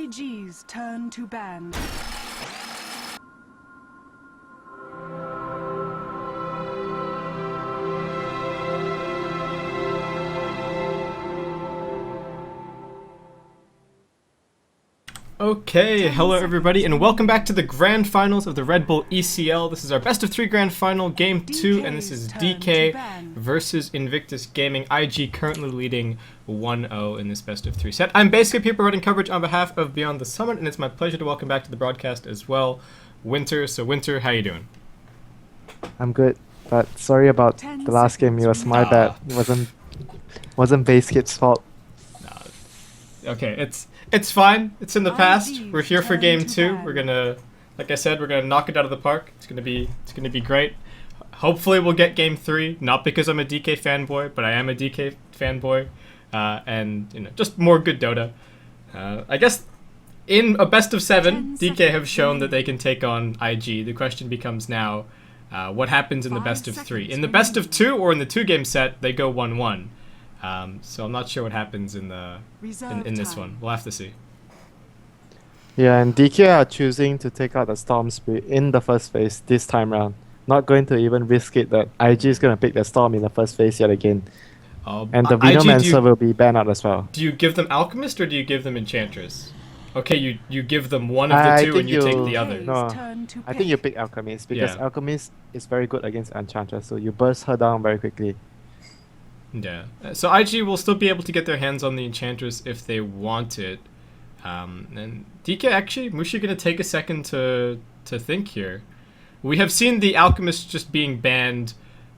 IG's turn to ban. Okay, hello everybody, and welcome back to the grand finals of the Redbull ECL. This is our best of 3 grand final, game 2, and this is DK versus Invictus Gaming. IG currently leading 1-0 in this best of 3 set. I'm basically here providing coverage on behalf of Beyond the Summit, and it's my pleasure to welcome back to the broadcast as well, Winter. So Winter, how you doing? I'm good, but sorry about the last game. It was my bad. It wasn't Base Kid's fault. Okay, it's fine. It's in the past. We're here for game 2. We're gonna, like I said, we're gonna knock it out of the park. It's gonna be great. Hopefully, we'll get game 3. Not because I'm a DK fanboy, but I am a DK fanboy, and just more good Dota. I guess in a best of 7, DK have shown that they can take on IG. The question becomes now, what happens in the best of 3? In the best of 2 or in the 2-game set, they go 1-1. So I'm not sure what happens in this one. We'll have to see. Yeah, and DK are choosing to take out the Storm Spirit in the first phase this time round. Not going to even risk it that IG is going to pick the Storm in the first phase yet again. And the Venomancer will be banned out as well. Do you give them Alchemist or do you give them Enchantress? Okay, you give them one of the two and you take the other. No, I think you pick Alchemist because Alchemist is very good against Enchantress, so you burst her down very quickly. Yeah, so IG will still be able to get their hands on the Enchantress if they want it. And DK actually, Mushi gonna take a second to think here. We have seen the Alchemist just being banned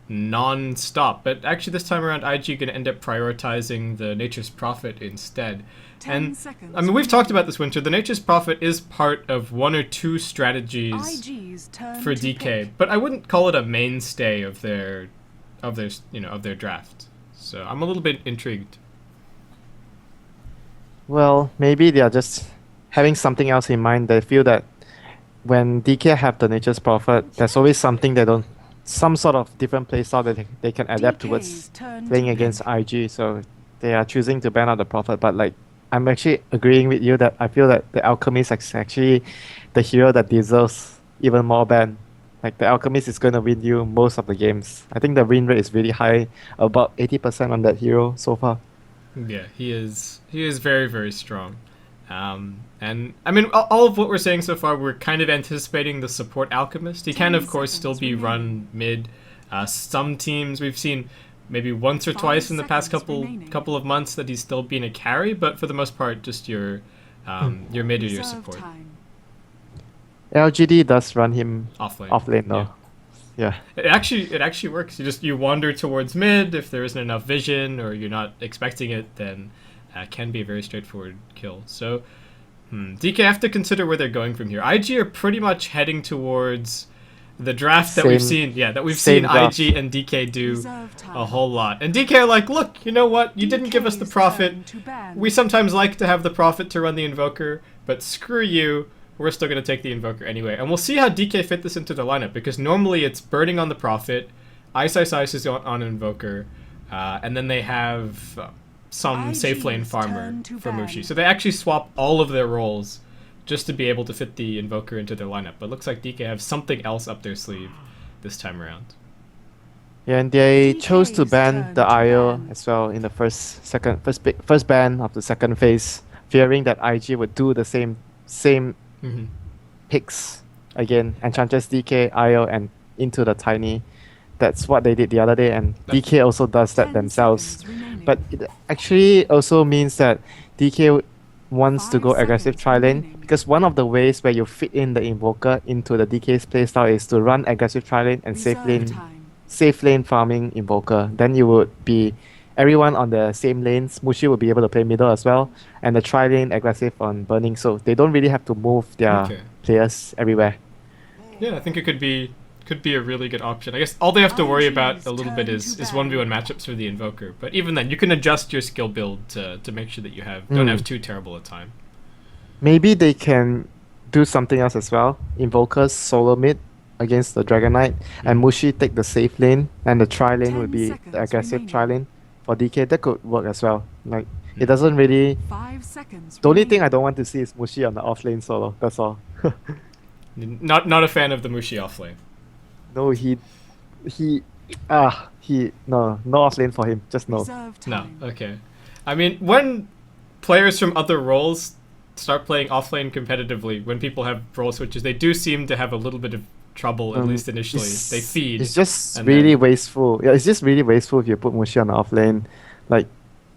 non-stop, but actually this time around IG gonna end up prioritizing the Nature's Prophet instead. And I mean, we've talked about this, Winter. The Nature's Prophet is part of 1 or 2 strategies for DK, but I wouldn't call it a mainstay of their draft. So I'm a little bit intrigued. Well, maybe they are just having something else in mind. They feel that when DK have the Nature's Prophet, there's always something some sort of different playstyle that they can adapt towards playing against IG. So they are choosing to ban out the Prophet. But like, I'm actually agreeing with you that I feel that the Alchemist is actually the hero that deserves even more ban. Like, the Alchemist is going to win you most of the games. I think the win rate is really high, about 80% on that hero so far. Yeah, he is very, very strong. And I mean, all of what we're saying so far, we're kind of anticipating the support Alchemist. He can, of course, still be run mid. Some teams we've seen maybe once or twice in the past couple of months that he's still been a carry, but for the most part, just your mid or your support. LGD does run him off lane though. Yeah. It actually works. You wander towards mid. If there isn't enough vision or you're not expecting it, then can be a very straightforward kill. So DK have to consider where they're going from here. IG are pretty much heading towards the draft that we've seen. Yeah, that we've seen draft. IG and DK do a whole lot. And DK are like, look, you know what? You didn't give us the Prophet. We sometimes like to have the Prophet to run the Invoker, but screw you. We're still going to take the Invoker anyway. And we'll see how DK fit this into the lineup, because normally it's Burning on the Prophet, Ice is on Invoker, and then they have some safe lane farmer for Mushi. So they actually swap all of their roles just to be able to fit the Invoker into their lineup. But it looks like DK have something else up their sleeve this time around. Yeah, and they chose to ban the IO as well in the first ban of the second phase, fearing that IG would do the same picks again, Enchantress, DK, IO, and into the Tiny. That's what they did the other day, and DK also does that themselves. But it actually also means that DK wants to go aggressive tri-lane, because one of the ways where you fit in the Invoker into the DK's playstyle is to run aggressive tri-lane and safe lane farming Invoker. Then you would be everyone on the same lanes. Mushi will be able to play middle as well, and the tri-lane aggressive on Burning, so they don't really have to move their players everywhere. Yeah, I think it could be a really good option. I guess all they have to worry about a little bit is 1v1 matchups for the Invoker, but even then you can adjust your skill build to make sure that you don't have too terrible a time. Maybe they can do something else as well. Invokers solo mid against the Dragon Knight, and Mushi take the safe lane, and the tri lane would be the aggressive tri lane for DK. That could work as well. Like, It doesn't really. 5 seconds. The only thing I remaining. don't want to see is Mushi on the offlane solo. That's all. Not a fan of the Mushi offlane. No, he no offlane for him. Just no. Reserve No, time. okay. I mean, when players from other roles start playing offlane competitively, when people have role switches, they do seem to have a little bit of trouble, at least initially. They feed. It's just and really then- wasteful. Yeah, it's just really wasteful if you put Mushi on the offlane. Like,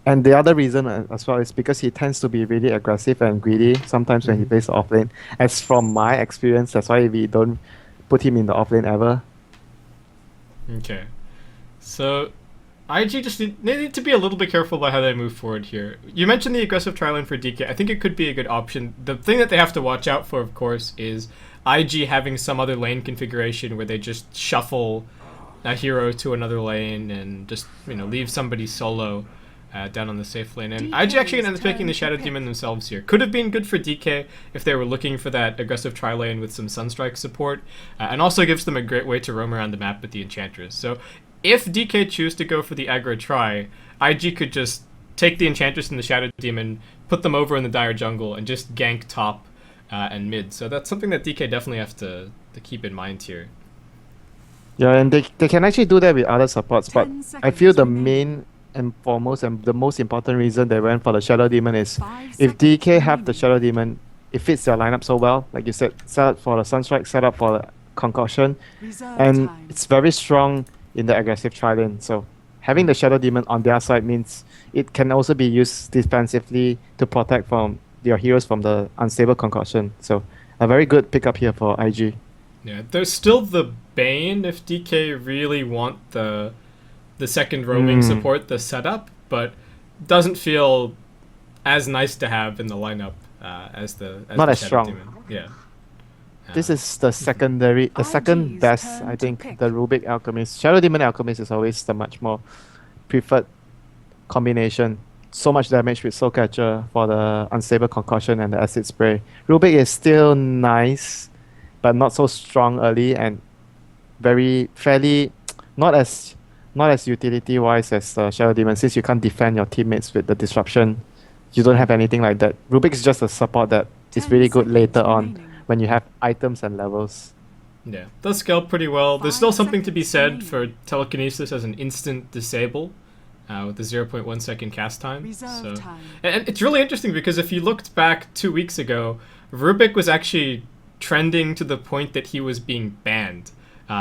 and the other reason as well is because he tends to be really aggressive and greedy sometimes when he plays the offlane. As from my experience, that's why we don't put him in the offlane ever. Okay. So, IG just they need to be a little bit careful about how they move forward here. You mentioned the aggressive tri-lane for DK. I think it could be a good option. The thing that they have to watch out for, of course, is IG having some other lane configuration where they just shuffle a hero to another lane and just leave somebody solo down on the safe lane. And IG actually ends up picking the Shadow Demon themselves here. Could have been good for DK if they were looking for that aggressive tri-lane with some Sunstrike support, and also gives them a great way to roam around the map with the Enchantress. So if DK choose to go for the aggro try, IG could just take the Enchantress and the Shadow Demon, put them over in the Dire Jungle, and just gank top and mid. So that's something that DK definitely have to keep in mind here. Yeah, and they can actually do that with other supports, but 10 I feel seconds the remaining. main and foremost and the most important reason they went for the Shadow Demon is 5 if seconds DK have the remaining. Shadow Demon, it fits their lineup so well. Like you said, set up for the Sunstrike, set up for the Concoction, Reserve and time. it's very strong in the aggressive tri-lane. So having the Shadow Demon on their side means it can also be used defensively to protect from your heroes from the unstable Concoction. So a very good pickup here for IG. Yeah, there's still the Bane if DK really want the second roaming support, the setup, but doesn't feel as nice to have in the lineup as Not the as Shadow strong. Demon. Yeah. This is the the second IG's best, turn I to think, pick. the Rubik Alchemist. Shadow Demon Alchemist is always the much more preferred combination. So much damage with Soul Catcher for the unstable Concussion and the Acid Spray. Rubik is still nice, but not so strong early and fairly not as utility wise as Shadow Demon, since you can't defend your teammates with the disruption. You don't have anything like that. Rubik is just a support that is 10 really good seconds later on remaining. when you have items and levels. Yeah, does scale pretty well. There's still 5 something to be seconds said for telekinesis as an instant disable with the 0.1 second cast time. Reserve So, time. and it's really interesting because if you looked back 2 weeks ago, Rubik was actually trending to the point that he was being banned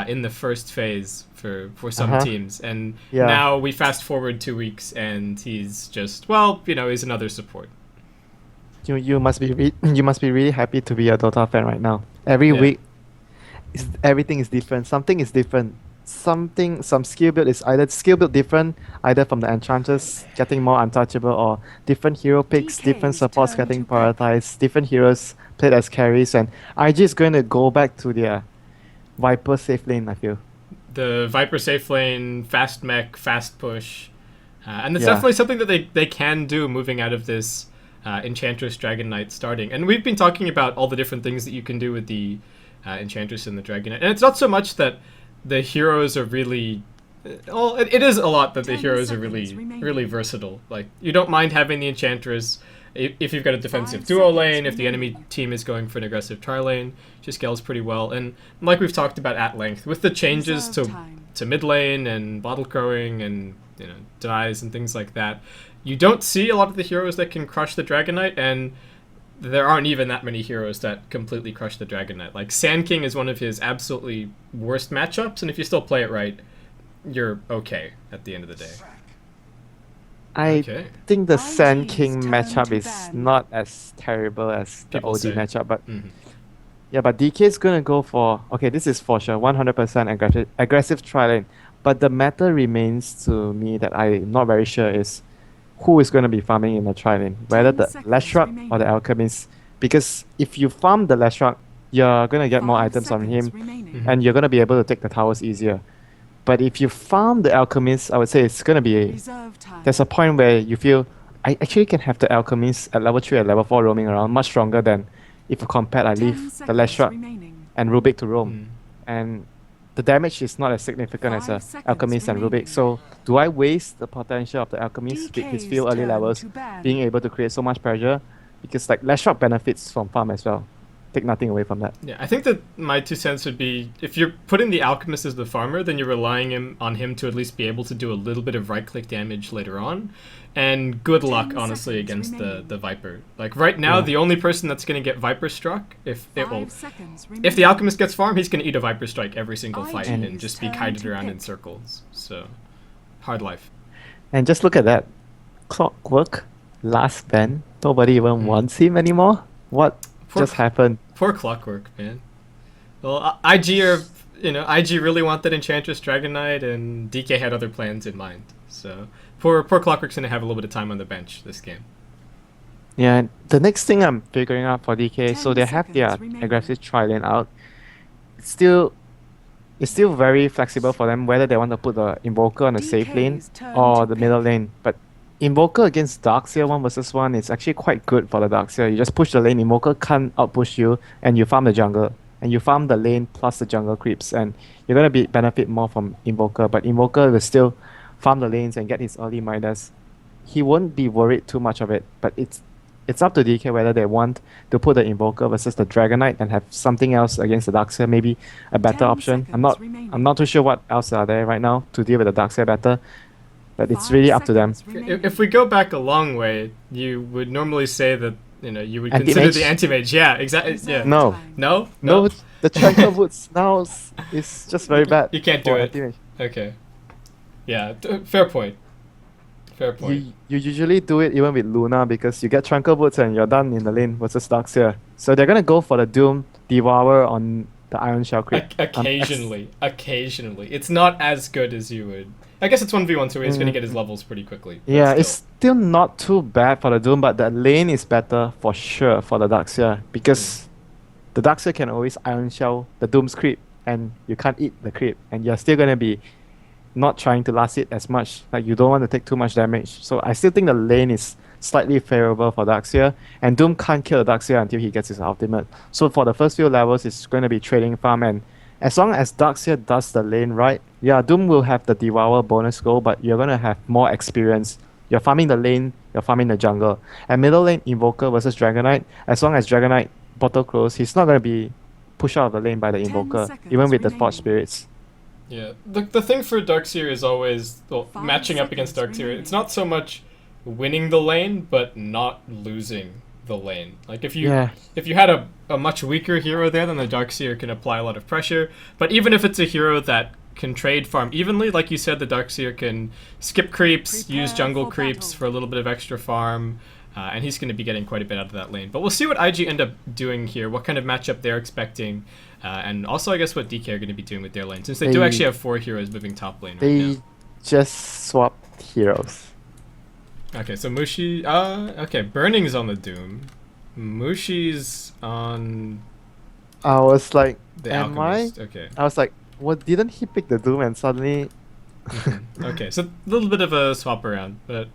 in the first phase for some Uh-huh. teams, and Yeah. now we fast forward 2 weeks and he's just he's another support. You must be you must be really happy to be a Dota fan right now. Every Yeah. week, everything is different. Something is different. Some skill build is either skill build different, either from the enchanters getting more untouchable, or different hero picks, different DK's supports turn getting to pick. prioritized, different heroes played as carries, and IG is going to go back to their Viper safe lane, I feel. The Viper safe lane, fast mech, fast push, and it's Yeah. definitely something that they can do moving out of this Enchantress Dragon Knight starting. And we've been talking about all the different things that you can do with the Enchantress and the Dragon Knight, and it's not so much that the heroes are really. Well, it is a lot that the 10 heroes are seconds remaining. really versatile. Like, you don't mind having the Enchantress if you've got a defensive 5 duo seconds lane, if the enemy remaining. team is going for an aggressive tri lane, she scales pretty well. And like we've talked about at length, with the changes Reserve to time. mid lane and bottle crowing and denies and things like that, you don't see a lot of the heroes that can crush the Dragon Knight, and there aren't even that many heroes that completely crush the Dragon Knight. Like, Sand King is one of his absolutely worst matchups, and if you still play it right, you're okay at the end of the day. I Okay. think the IG's Sand King turn matchup to is ban. not as terrible as the People OD say. matchup, but Mhm. yeah, but DK is gonna go for, okay, this is for sure 100% aggressive tri-lane. But the matter remains to me that I'm not very sure is who is gonna be farming in the tri-lane, whether 10 the seconds Leshruck or the remaining. Alchemist. Because if you farm the Leshruck, you're gonna get more 5 items on seconds him, remaining. and you're gonna be able to take the towers easier. But if you farm the Alchemist, I would say it's gonna be Reserve time. there's a point where you feel I actually can have the Alchemist at level 3 and level 4 roaming around much stronger than if you compare I 10 leave the seconds Leshruck remaining. and Rubik to roam. Mm. And the damage is not as significant as 5 a seconds Alchemist and remaining. Rubik. So do I waste the potential of the Alchemist with his DK's few early turn levels to ban. being able to create so much pressure? Because like Last Shot benefits from farm as well. Take nothing away from that. Yeah, I think that my 2 cents would be if you're putting the Alchemist as the farmer, then you're relying on him to at least be able to do a little bit of right-click damage later on. And good 10 luck, honestly, seconds against the remaining. Viper. Like, right now, Yeah. the only person that's going to get Viper struck, if 5 seconds the remaining. Alchemist gets farm, he's going to eat a Viper strike every single fight IG's and just be turn kited to around in pick. circles. So, hard life. And just look at that. Clockwork, last ban. Nobody even wants him anymore. What Poor just happened? Poor Clockwork, man. Well, IG are, IG really want that Enchantress Dragon Knight, and DK had other plans in mind. So poor Clockwork's gonna have a little bit of time on the bench this game. Yeah, and the next thing I'm figuring out for DK, so 10 they have their seconds remaining. aggressive tri-lane out. It's still very flexible for them whether they want to put the Invoker on the safe lane DK's turn or to the middle lane. But Invoker against Darkseer 1 versus 1 is actually quite good for the Darkseer. You just push the lane, Invoker can't outpush you, and you farm the jungle. And you farm the lane plus the jungle creeps, and you're going to benefit more from Invoker. But Invoker will still farm the lanes and get his early Midas. He won't be worried too much of it, but it's up to DK whether they want to put the Invoker versus the Dragon Knight and have something else against the Darkseer, maybe a better 10 option. seconds remaining. I'm not too sure what else are there right now to deal with the Darkseer better, but it's really up to them. If we go back a long way, you would normally say that you would consider Anti-mage? the anti-mage. Yeah, exactly. Yeah. No. No. No, the Tranquil Boots now is just very bad. You can't do for it. anti-mage. Okay. Yeah. Fair point. Fair point. You usually do it even with Luna because you get Tranquil Boots and you're done in the lane versus Darkseer. So they're gonna go for the Doom Devour on the Iron Shell creep. Occasionally, it's not as good as you would. I guess it's 1v1, so he's gonna get his levels pretty quickly. but Yeah, still. it's still not too bad for the Doom, but the lane is better for sure for the Darkseer because the Darkseer can always Iron Shell the Doom's creep and you can't eat the creep and you're still gonna be not trying to last it as much. Like you don't want to take too much damage. So I still think the lane is slightly favorable for Darkseer, and Doom can't kill the Darkseer until he gets his ultimate. So for the first few levels, it's going to be trading farm, and as long as Darkseer does the lane right, yeah, Doom will have the Devour bonus goal, but you're going to have more experience. You're farming the lane, you're farming the jungle. And middle lane, Invoker versus Dragon Knight, as long as Dragon Knight bottle close, he's not going to be pushed out of the lane by the 10 Invoker, seconds even with the remaining. Forge Spirits. Yeah, the thing for Darkseer is always 5 matching up against seconds Darkseer. remaining. It's not so much winning the lane, but not losing the lane. Like if you had a much weaker hero there, then the Darkseer can apply a lot of pressure. But even if it's a hero that can trade farm evenly, like you said, the Darkseer can skip creeps, use Prepare jungle for creeps battle. for a little bit of extra farm. And he's going to be getting quite a bit out of that lane. But we'll see what IG end up doing here, what kind of matchup they're expecting, and also I guess what DK are going to be doing with their lane, since they do They- actually have 4 heroes moving top lane right They just swapped heroes. now. Okay, so Mushi, okay, Burning's on the Doom. Mushi's on I was like, the am Alchemist. Okay. I was like, what? Didn't he pick the Doom and suddenly? Okay, so a little bit of a swap around, but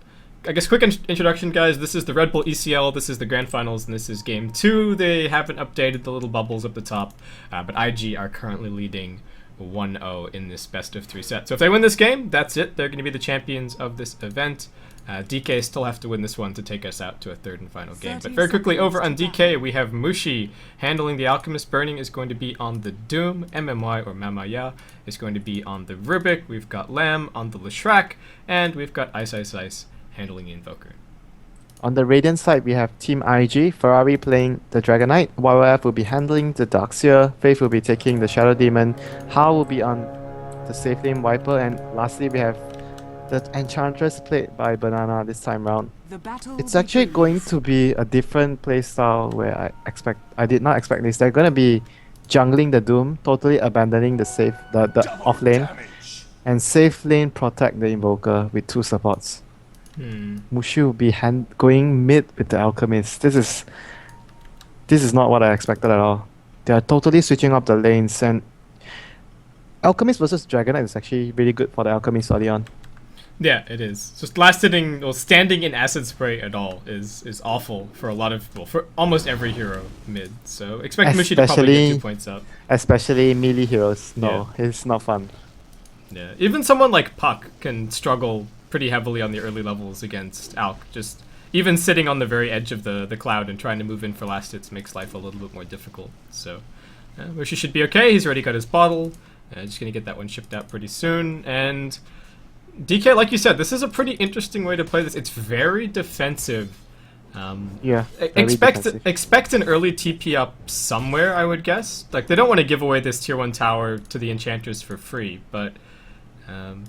I guess quick introduction, guys. This is the Redbull ECL, this is the Grand Finals, and this is Game 2. They haven't updated the little bubbles up the top, but IG are currently leading 1-0 in this best of 3 set. So if they win this game, that's it. They're going to be the champions of this event. DK still have to win this one to take us out to a third and final game. But 30 very quickly, seconds over on to DK, we have Mushi handling the Alchemist. Burning is going to be on the Doom. MMY, or Mamaya, is going to be on the Rubik. We've got Lamb on the Leshrac. And we've got Ice Ice Ice handling the Invoker. On the Radiant side, we have Team IG, Ferrari playing the Dragon Knight, YYF will be handling the Darkseer, Faith will be taking the Shadow Demon, Hao will be on the safe lane Viper, and lastly we have the Enchantress played by Banana this time round. The battle It's actually going to be a different playstyle where I did not expect this. They're going to be jungling the Doom, totally abandoning the off lane, and safe lane protect the Invoker with 2 supports. Mushi will be going mid with the Alchemist. This is not what I expected at all. They are totally switching up the lanes, and Alchemist versus Dragon Knight is actually really good for the Alchemist early on. Yeah, it is. Just last hitting, well, standing in acid spray at all is awful for a lot of, well, for almost every hero mid. So expect Mushi to probably get 2 points up. Especially melee heroes. No, it's not fun. Yeah, even someone like Puck can struggle pretty heavily on the early levels against Alk. Just even sitting on the very edge of the cloud and trying to move in for last hits makes life a little bit more difficult. So Mushi should be okay. He's already got his bottle. Just gonna get that one shipped out pretty soon. And DK, like you said, this is a pretty interesting way to play this. It's very defensive. Yeah. Expect an early TP up somewhere, I would guess. Like, they don't want to give away this tier 1 tower to the Enchantress for free, but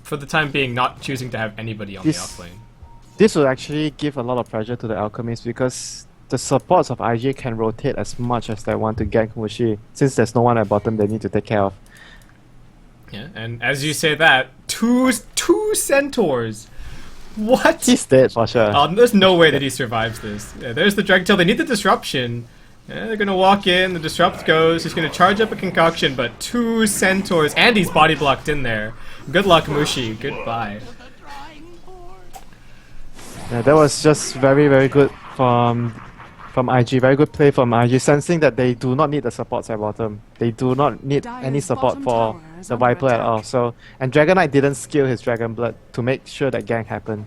for the time being, not choosing to have anybody on the offlane. This will actually give a lot of pressure to the Alchemist because the supports of IG can rotate as much as they want to gank Mushi, since there's no one at bottom they need to take care of. Yeah, and as you say that, two centaurs. What? He's dead for sure. There's no way that he survives this. Yeah, there's the Dragon Tail. They need the disruption. Yeah, they're gonna walk in. The disrupt goes. He's gonna charge up a concoction, but 2 centaurs, and he's body blocked in there. Good luck, Mushi. Goodbye. Yeah, that was just very, very good from IG. Very good play from IG, sensing that they do not need the supports at bottom. They do not need any support for the Viper at all. So, and Dragon Knight didn't skill his Dragon Blood to make sure that gank happened.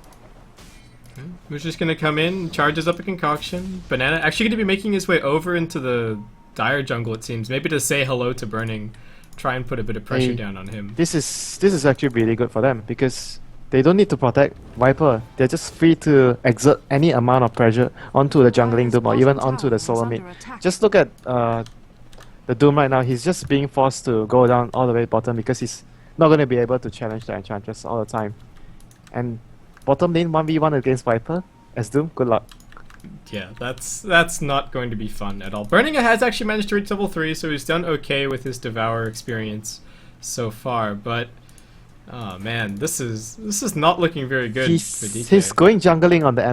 Mushi's gonna come in, charges up a concoction. Banana actually gonna be making his way over into the Dire jungle, it seems. Maybe to say hello to Burning, try and put a bit of pressure down on him. This is actually really good for them because they don't need to protect Viper. They're just free to exert any amount of pressure onto the jungling Doom or even onto the solo mid. Just look at the Doom right now. He's just being forced to go down all the way bottom because he's not going to be able to challenge the Enchantress all the time. And bottom lane 1v1 against Viper as Doom, good luck. Yeah, that's not going to be fun at all. Burning has actually managed to reach level 3, so he's done okay with his Devour experience so far, but oh man, this is not looking very good for DK. He's going jungling on the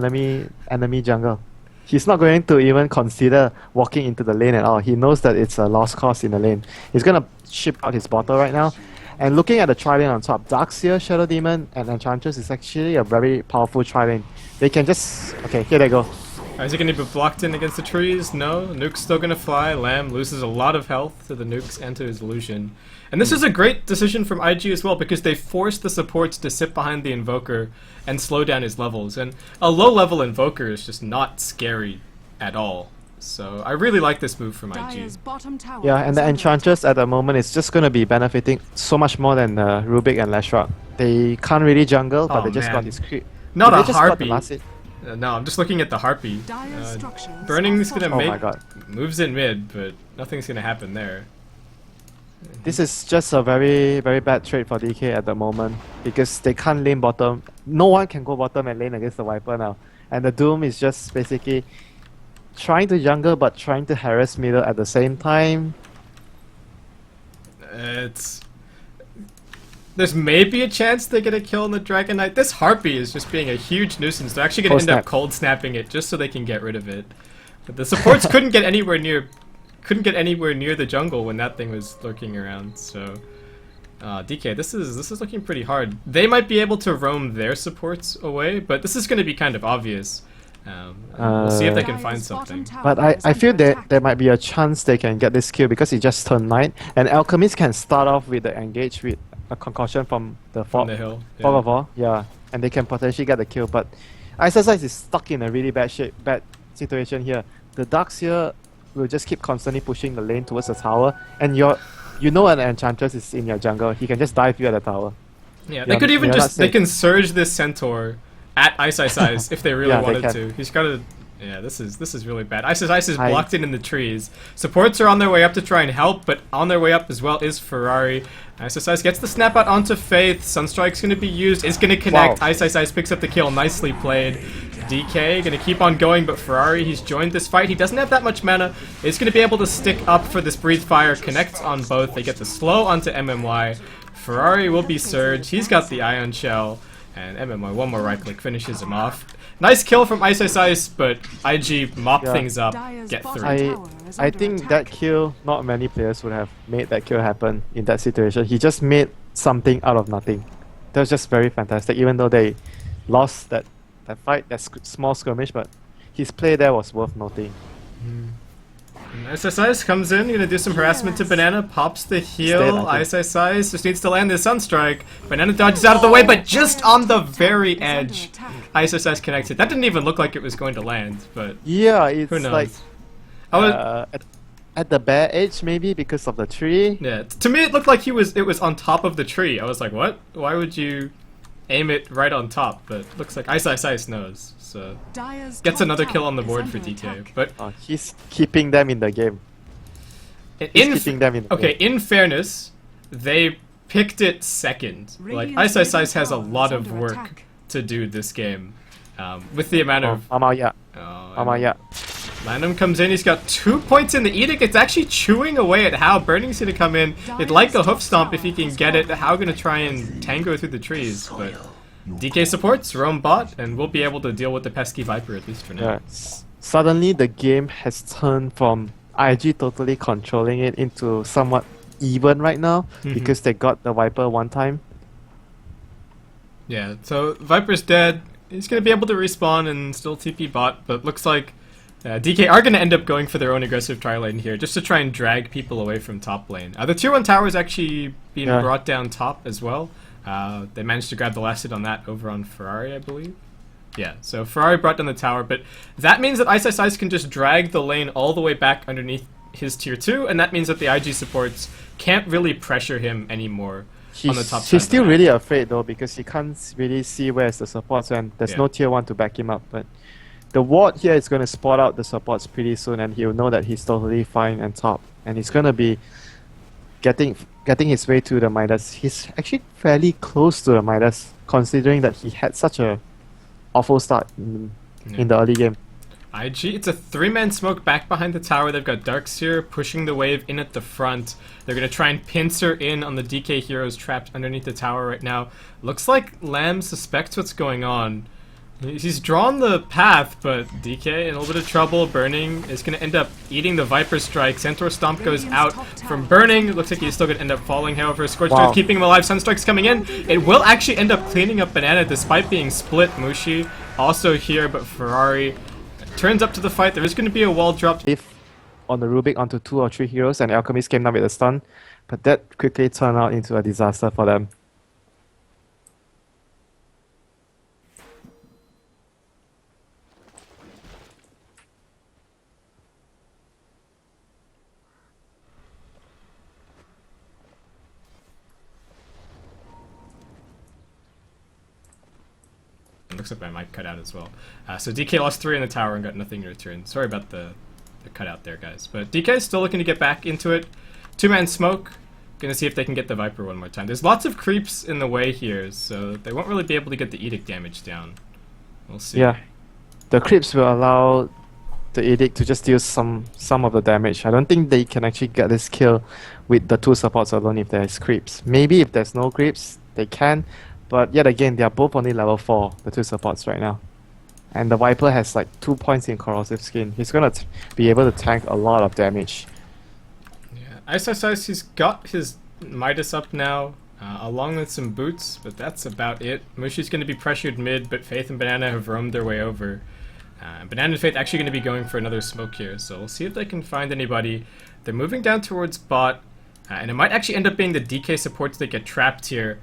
enemy jungle. He's not going to even consider walking into the lane at all. He knows that it's a lost cause in the lane. He's gonna ship out his bottle right now. And looking at the tri-lane on top, Darkseer, Shadow Demon, and Enchantress is actually a very powerful tri-lane. They can just... Okay, here they go. Is he going to be blocked in against the trees? No. Nuke's still going to fly. Lamb loses a lot of health to the nukes and to his Lucian. And this is a great decision from IG as well, because they forced the supports to sit behind the Invoker and slow down his levels. And a low-level Invoker is just not scary at all. So I really like this move from IG. Yeah, and the Enchantress at the moment is just going to be benefiting so much more than Rubik and Leshrac. They can't really jungle, but they just got his creep. Not a Harpy. No, I'm just looking at the Harpy. Burning's gonna make moves in mid, but nothing's gonna happen there. This is just a very, very bad trade for DK at the moment because they can't lane bottom. No one can go bottom and lane against the Viper now. And the Doom is just basically trying to jungle but trying to harass middle at the same time. There's maybe a chance they get a kill on the Dragon Knight. This Harpy is just being a huge nuisance. They're actually going to end up cold snapping it just so they can get rid of it. But the supports couldn't get anywhere near the jungle when that thing was lurking around. So DK, this is looking pretty hard. They might be able to roam their supports away, but this is going to be kind of obvious. We'll see if they can find something. But I feel that there might be a chance they can get this kill because it just turned 9, and Alchemist can start off with the engage with a concussion from the fog hill. Fog of War, yeah, and they can potentially get the kill. But Ice is stuck in a really bad situation here. The Darkseer will just keep constantly pushing the lane towards the tower, and you know an Enchantress is in your jungle. He can just dive you at the tower. Yeah, they could even they can surge this Centaur at Ice if they really wanted to. He's got to. Yeah, this is really bad. Ice is blocked in the trees. Supports are on their way up to try and help, but on their way up as well is Ferrari. Ice gets the snap out onto Faith. Sunstrike's going to be used. It's going to connect. Wow. Ice picks up the kill. Nicely played. DK going to keep on going, but Ferrari, he's joined this fight. He doesn't have that much mana. He's going to be able to stick up for this Breathe Fire. Connects on both. They get the slow onto MMY. Ferrari will be surged. He's got the Ion Shell. And MMY, one more right click, finishes him off. Nice kill from Ice, but IG mop things up, get through. I think that kill, not many players would have made that kill happen in that situation. He just made something out of nothing. that was just very fantastic. Even though they lost that fight, that small skirmish, but his play there was worth noting. Ice Ice comes in, gonna do some harassment to Banana, pops the heal. dead, I Ice Ice just needs to land the Sunstrike. Banana dodges out of the way, but just on the very edge, Ice Ice connected. That didn't even look like it was going to land, but Yeah, it's who knows? like I was, at the bare edge maybe because of the tree. yeah, to me it looked like it was on top of the tree. I was like, what? Why would you aim it right on top? But looks like Ice knows. So gets another kill on the board for DK. But He's keeping them in the game. He's keeping them in the okay, game. in fairness, they picked it second. Like Ice has a lot of work to do this game, with the amount of. Amaya. Amaya. Landum comes in. He's got 2 points in the Edict. It's actually chewing away at How. Burning's gonna come in. It'd like a hoof stomp if he can get it. How gonna try and tango through the trees, but DK supports roam bot, and we'll be able to deal with the pesky Viper at least for now. Yeah. Suddenly the game has turned from IG totally controlling it into somewhat even right now because they got the Viper one time. Yeah, so Viper's dead. He's going to be able to respawn and still TP bot, but looks like DK are going to end up going for their own aggressive tri lane here just to try and drag people away from top lane. The tier 1 tower is actually being brought down top as well. They managed to grab the last hit on that over on Ferrari, I believe. Yeah, so Ferrari brought down the tower, but that means that Ice can just drag the lane all the way back underneath his tier 2, and that means that the IG supports can't really pressure him anymore on the top side. He's still really afraid though because he can't really see where's the supports and there's no tier 1 to back him up. But the ward here is going to spot out the supports pretty soon and he'll know that he's totally fine and top. And he's going to be getting his way to the Midas. He's actually fairly close to the Midas considering that he had such a awful start in the early game. IG, it's a 3-man smoke back behind the tower. They've got Darkseer pushing the wave in at the front. They're going to try and pincer in on the DK heroes trapped underneath the tower right now. Looks like Lamb suspects what's going on. He's drawn the path, but DK in a little bit of trouble. Burning is going to end up eating the Viper Strike. Centaur Stomp goes out from Burning. Looks like he's still going to end up falling, however. Scorched Earth keeping him alive. Sunstrike's coming in. It will actually end up cleaning up Banana despite being split. Mushi also here, but Ferrari turns up to the fight. There is going to be a wall drop. If on the Rubik onto 2 or 3 heroes and Alchemist came down with a stun, but that quickly turned out into a disaster for them. Looks like my mic cut out as well. So DK lost 3 in the tower and got nothing in return. Sorry about the cutout there, guys. But DK is still looking to get back into it. 2-man smoke. Gonna see if they can get the Viper one more time. There's lots of creeps in the way here, so they won't really be able to get the Edict damage down. We'll see. Yeah, the creeps will allow the Edict to just deal some of the damage. I don't think they can actually get this kill with the 2 supports alone if there's creeps. Maybe if there's no creeps, they can. But yet again, they are both only level 4, the 2 supports right now. And the Viper has like 2 points in corrosive skin. He's gonna be able to tank a lot of damage. Yeah, Ice, he's got his Midas up now, along with some boots, but that's about it. Mushi's gonna be pressured mid, but Faith and Banana have roamed their way over. Banana and Faith actually gonna be going for another smoke here, so we'll see if they can find anybody. They're moving down towards bot, and it might actually end up being the DK supports that get trapped here.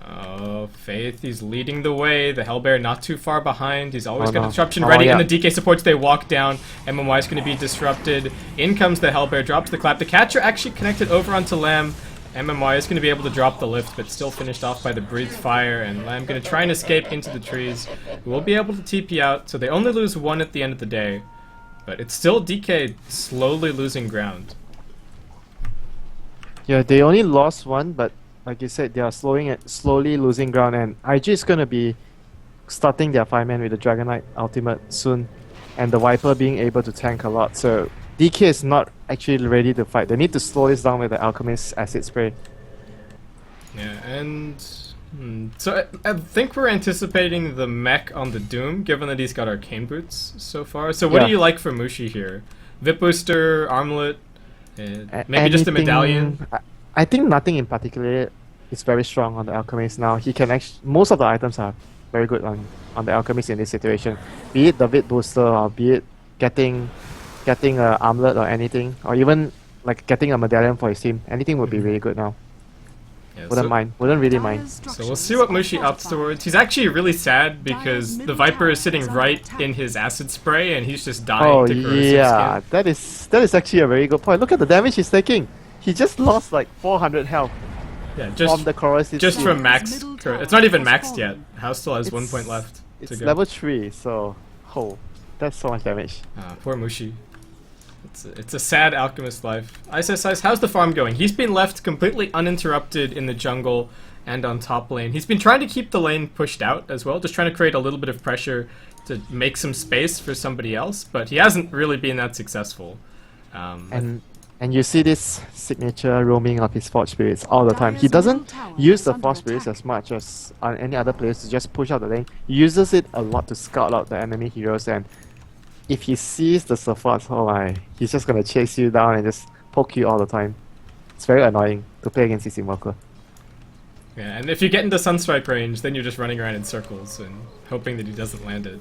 Oh, Faith, he's leading the way. The Hellbear not too far behind. He's always got disruption ready, and the DK supports, they walk down. MMY is going to be disrupted. In comes the Hellbear, drops the clap. The Catcher actually connected over onto Lamb. MMY is going to be able to drop the lift, but still finished off by the Breathe Fire, and Lamb going to try and escape into the trees. We'll be able to TP out, so they only lose 1 at the end of the day. But it's still DK slowly losing ground. Yeah, they only lost 1, but like you said, they are slowly losing ground, and IG is going to be starting their 5-man with the Dragon Knight ultimate soon, and the Viper being able to tank a lot. So DK is not actually ready to fight. They need to slow this down with the Alchemist Acid Spray. Yeah, and so I think we're anticipating the mech on the Doom, given that he's got Arcane Boots so far. So what do you like for Mushi here? Vip Booster, Armlet, maybe just a medallion? I think nothing in particular is very strong on the Alchemist now. He can actually, most of the items are very good on the Alchemist in this situation. Be it the Vid Booster or be it getting a armlet or anything, or even like getting a medallion for his team. Anything would be really good now. Yeah, Wouldn't really mind. So we'll see what Mushi opts towards. He's actually really sad because the Viper is sitting right in his acid spray and he's just dying Oh to corrosive yeah, skin. that is actually a very good point. Look at the damage he's taking. He just lost like 400 health Yeah, from the corrosive just skin. from max. It's not even maxed yet. House still has 1 It's- point left to It's go. level 3, so that's so much damage. Poor Mushi. It's a sad alchemist life. Ice, how's the farm going? He's been left completely uninterrupted in the jungle and on top lane. He's been trying to keep the lane pushed out as well, just trying to create a little bit of pressure to make some space for somebody else, but he hasn't really been that successful. And you see this signature roaming of his Forge Spirits all the time. He doesn't use the Forge Spirits as much as on any other players to just push out the lane. He uses it a lot to scout out the enemy heroes, and if he sees the support, oh my, he's just gonna chase you down and just poke you all the time. It's very annoying to play against this Invoker. Yeah, and if you get into Sunstrike range, then you're just running around in circles and hoping that he doesn't land it.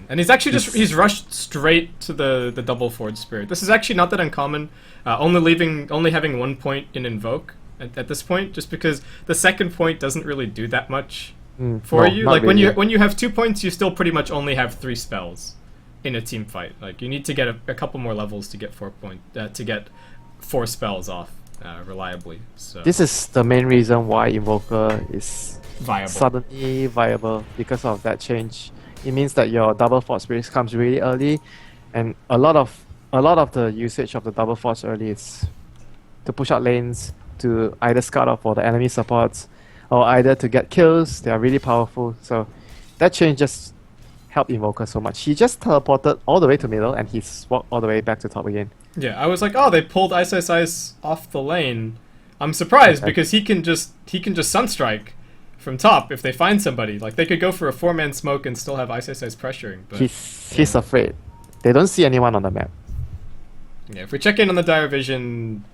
And he's actually he's rushed straight to the double Forge Spirit. This is actually not that uncommon. Only having 1 point in Invoke at this point, just because the second point doesn't really do that much for you. not Like really. when you have 2 points, you still pretty much only have 3 spells in a team fight. Like you need to get a couple more levels to get 4 spells off reliably. So This is the main reason why Invoker is viable. suddenly viable because of that change. It means that your double Force Spirits comes really early, and a lot of the usage of the double Force early is to push out lanes, to either scout out for the enemy supports, or either to get kills. They are really powerful. So that change just helped Invoker so much. He just teleported all the way to middle and he's walked all the way back to top again. Yeah, I was like, oh, they pulled Ice off the lane. I'm surprised Okay. because he can just Sunstrike from top if they find somebody. Like they could go for a 4-man smoke and still have Ice pressuring. But He's afraid. They don't see anyone on the map. yeah, if we check in on the dire vision,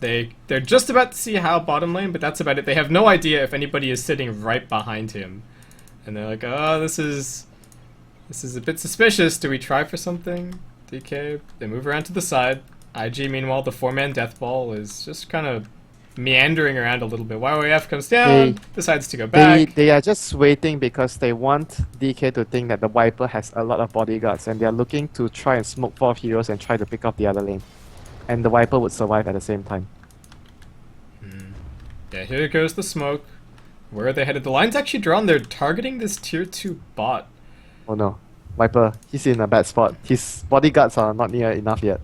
they're just about to see how bottom lane, but that's about it. They have no idea if anybody is sitting right behind him, and they're like, oh, this is a bit suspicious. Do we try for something? DK, they move around to the side. IG, meanwhile, the 4-man death ball is just kind of meandering around a little bit. YYF comes down, decides to go back. They are just waiting because they want DK to think that the Viper has a lot of bodyguards and they are looking to try and smoke 4 heroes and try to pick up the other lane. And the Viper would survive at the same time. Yeah, here goes the smoke. Where are they headed? The line's actually drawn. They're targeting this tier 2 bot. Oh no. Viper, he's in a bad spot. His bodyguards are not near enough yet.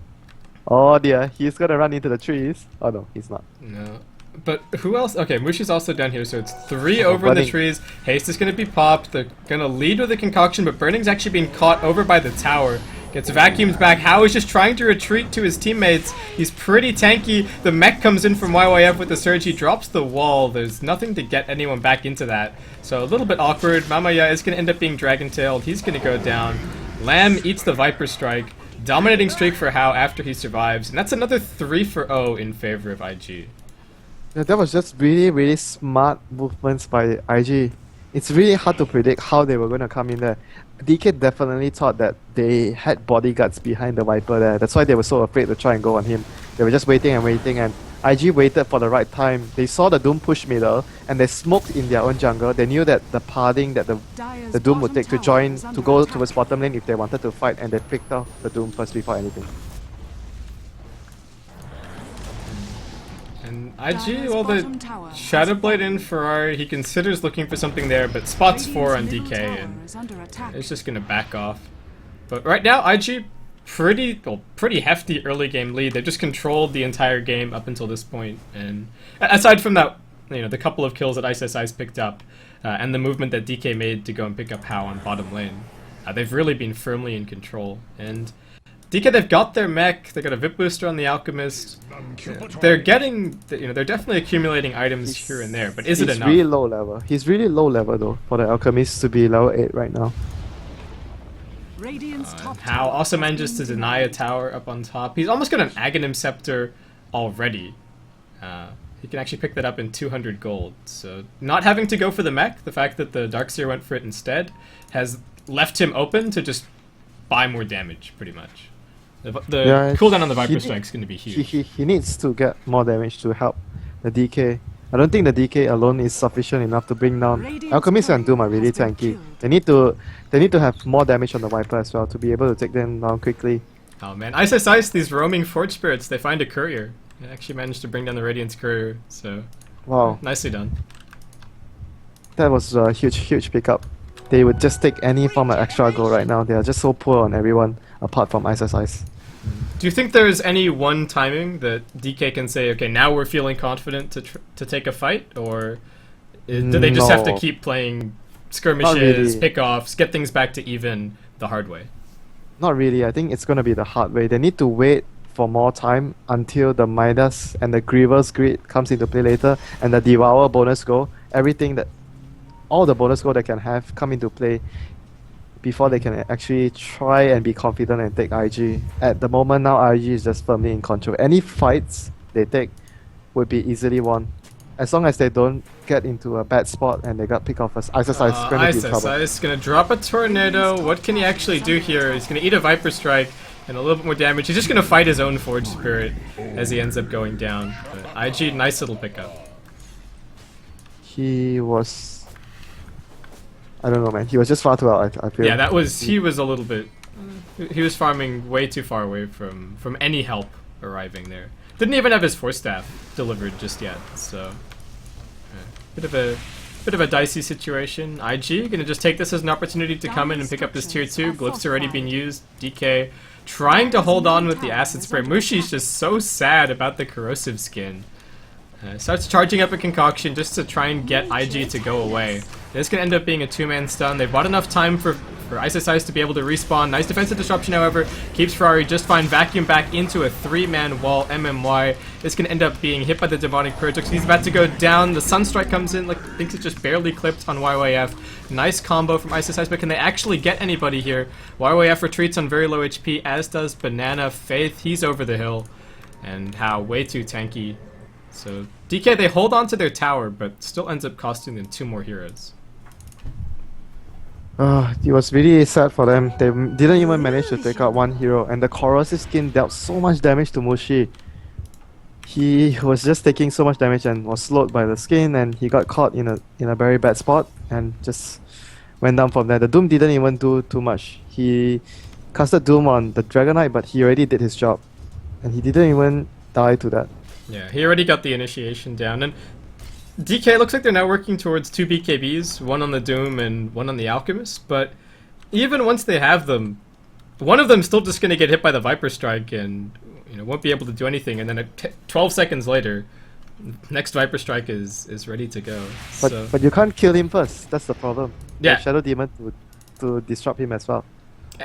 Oh dear, he's gonna run into the trees. Oh no, he's not. No. But who else? Okay, Mushi's also down here, so it's 3 over in the Burning. trees. Haste is going to be popped. They're going to lead with the concoction, but Burning's actually being caught over by the tower. Gets vacuumed back. Hao is just trying to retreat to his teammates. He's pretty tanky. The mech comes in from YYF with the surge. He drops the wall. There's nothing to get anyone back into that. So a little bit awkward. Mamaya is going to end up being dragon-tailed. He's going to go down. Lamb eats the Viper Strike. Dominating streak for Hao after he survives. And that's another 3-0 in favor of IG. Yeah, that was just really, really smart movements by IG. It's really hard to predict how they were going to come in there. DK definitely thought that they had bodyguards behind the Viper there. That's why they were so afraid to try and go on him. They were just waiting and waiting, and IG waited for the right time. They saw the Doom push middle, and they smoked in their own jungle. They knew that the pathing that the Doom would take to join, to go towards bottom lane if they wanted to fight, and they picked off the Doom first before anything. And IG, well, the Shadowblade in Ferrari, he considers looking for something there, but spots 4 on DK, and it's just going to back off. But right now, IG, pretty hefty early game lead. They've just controlled the entire game up until this point, and aside from that, the couple of kills that Ice picked up, and the movement that DK made to go and pick up Hao on bottom lane, they've really been firmly in control. And DK, they've got their mech, they got a VIP booster on the Alchemist. They're getting, they're definitely accumulating items here and there, but is it enough? He's really low level. He's really low level though for the Alchemist to be level 8 right now. Hao also manages to deny a tower up on top. He's almost got an Aghanim Scepter already. he can actually pick that up in 200 gold. So not having to go for the mech, the fact that the Darkseer went for it instead, has left him open to just buy more damage, pretty much. The cooldown on the Viper Strike is going to be huge. He needs to get more damage to help the DK. I don't think the DK alone is sufficient enough to bring down. Alchemist and Doom are really tanky. They need to have more damage on the Viper as well to be able to take them down quickly. Oh man, Ice, these roaming Forge Spirits, they find a courier. They actually managed to bring down the Radiance courier, so wow, nicely done. That was a huge pickup. They would just take any form of extra gold right now. They are just so poor on everyone apart from Ice. Do you think there's any one timing that DK can say, okay, now we're feeling confident to take a fight, or do they just have to keep playing skirmishes, pick-offs, get things back to even the hard way? Not really. I think it's going to be the hard way. They need to wait for more time until the Midas and the Griever's Greed comes into play later, and the Devour bonus goal, all the bonus goal they can have come into play before they can actually try and be confident and take IG. At the moment now, IG is just firmly in control. Any fights they take would be easily won. As long as they don't get into a bad spot and they got picked off as Ice is going to be in trouble. Ice going to drop a Tornado. What can he actually do here? He's going to eat a Viper Strike and a little bit more damage. He's just going to fight his own Forge Spirit as he ends up going down. But IG, nice little pickup. He was... I don't know, man. He was just far too out, I feel. Yeah, he was a little bit... He was farming way too far away from any help arriving there. Didn't even have his Force Staff delivered just yet, so... Bit of a dicey situation. IG gonna just take this as an opportunity to come in and pick up this tier 2. Glyph's already been used. DK trying to hold on with the Acid Spray. Mushi's just so sad about the Corrosive skin. Starts charging up a concoction just to try and get IG to go away. This can end up being a 2-man stun. They bought enough time for Ice to be able to respawn. Nice defensive disruption, however, keeps Ferrari just fine. Vacuum back into a 3-man wall. MMY. This can end up being hit by the Demonic Purge. He's about to go down. The Sunstrike comes in, thinks it's just barely clipped on YYF. Nice combo from Ice, but can they actually get anybody here? YYF retreats on very low HP, as does Banana. Faith, he's over the hill. And how way too tanky. So DK, they hold on to their tower, but still ends up costing them 2 more heroes. It was really sad for them. They didn't even manage to take out 1 hero, and the Corrosive skin dealt so much damage to Mushi. He was just taking so much damage and was slowed by the skin, and he got caught in a very bad spot and just went down from there. The Doom didn't even do too much. He casted Doom on the Dragon Knight, but he already did his job, and he didn't even die to that. Yeah, he already got the initiation down, and DK looks like they're now working towards 2 BKBs, one on the Doom and one on the Alchemist, but even once they have them, one of them's still just going to get hit by the Viper Strike and won't be able to do anything, and then 12 seconds later, next Viper Strike is ready to go. But you can't kill him first, that's the problem. Yeah. Shadow Demon to disrupt him as well.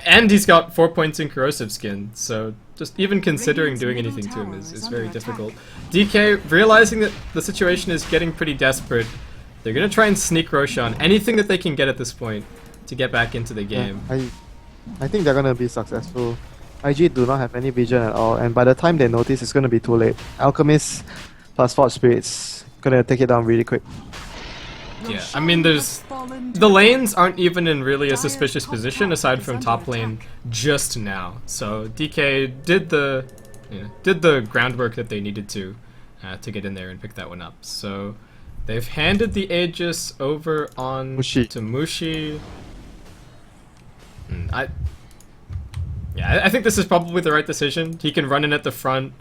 And he's got 4 points in Corrosive skin, so just even considering doing anything to him is very difficult. DK, realizing that the situation is getting pretty desperate, they're going to try and sneak Roshan, anything that they can get at this point to get back into the game. Yeah, I think they're going to be successful. IG do not have any vision at all, and by the time they notice, it's going to be too late. Alchemist plus Forge Spirits going to take it down really quick. Yeah, I mean, the lanes aren't even in really a suspicious position aside from top lane just now. So DK did the groundwork that they needed to get in there and pick that one up. So they've handed the Aegis over on to Mushi. I think this is probably the right decision. He can run in at the front